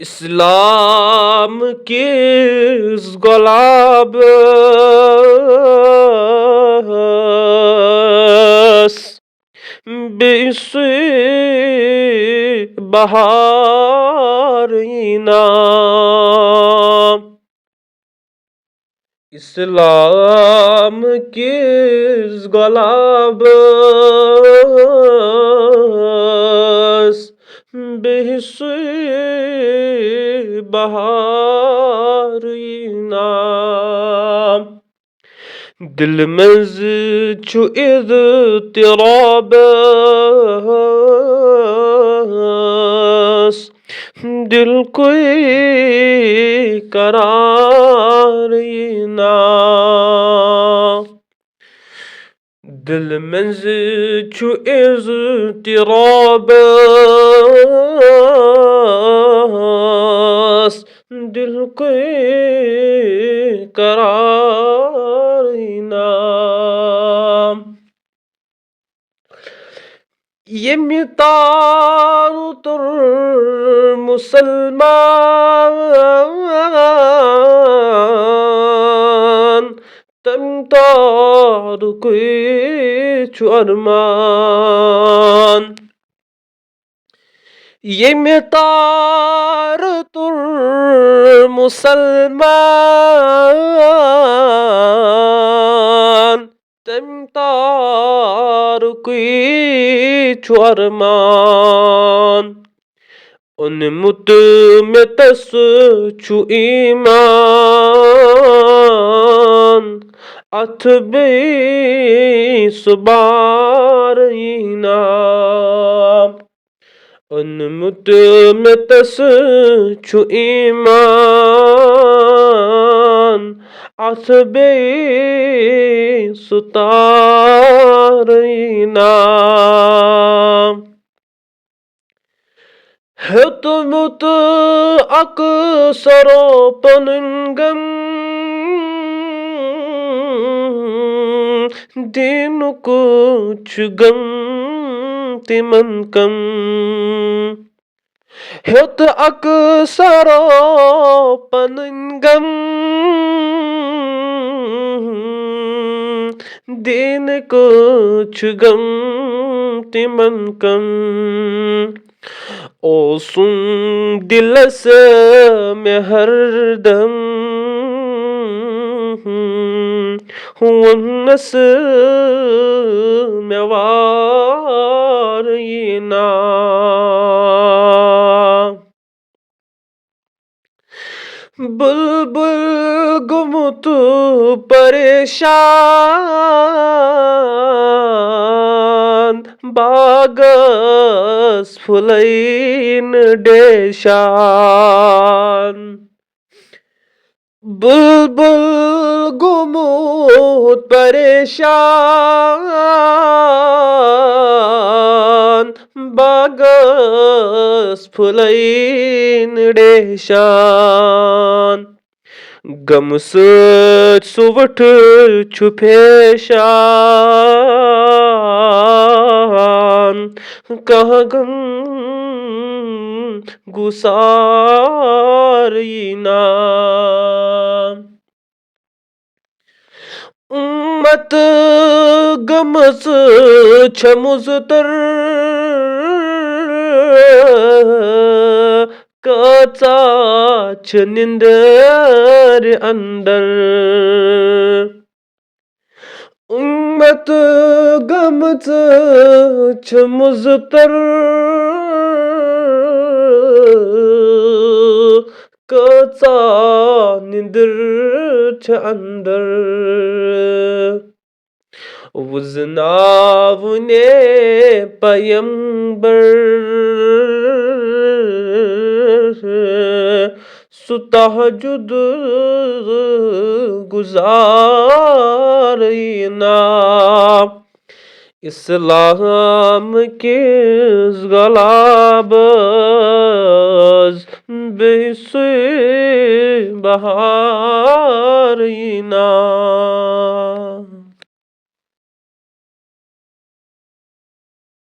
इस्लाम किस गुलाबस बिस्वी बहारीना इस्लाम किस गुलाबस बिस्वी बहारीना दिल मंज छु इज़्तिराबस दिल कोई करार ना दिल मंज छु इज़्तिराबस दिल कोई करार ना Yemi tarutur Müslüman Tem taruku şu arman Yemi tarutur Müslüman Tem taruku şu arman Unmut में तस छु ईमान अथ बे सुबारीना उन्मुत में तस छु ईमान अथ बे सुतारीना Hütmut aksaro paningam Dinu kuch gam timankam Hüt aksaro paningam Din kuch gam timankam Olsun dilesem herdem Nasıl var yine Bülbül gumutu perişan Bagas fulayn deşan Bülbül gumut perişan Bagas fulayn deşan Gam sët suvt chu peshan Kah gam gusarina Ummat gamaz çamuzdur Kaçaç ninder andar Ummat gamaz çamuzdur Kaça ninder andar Uznavne payambar Sutahcud guzarina İslam kiz galabaz Besi bahar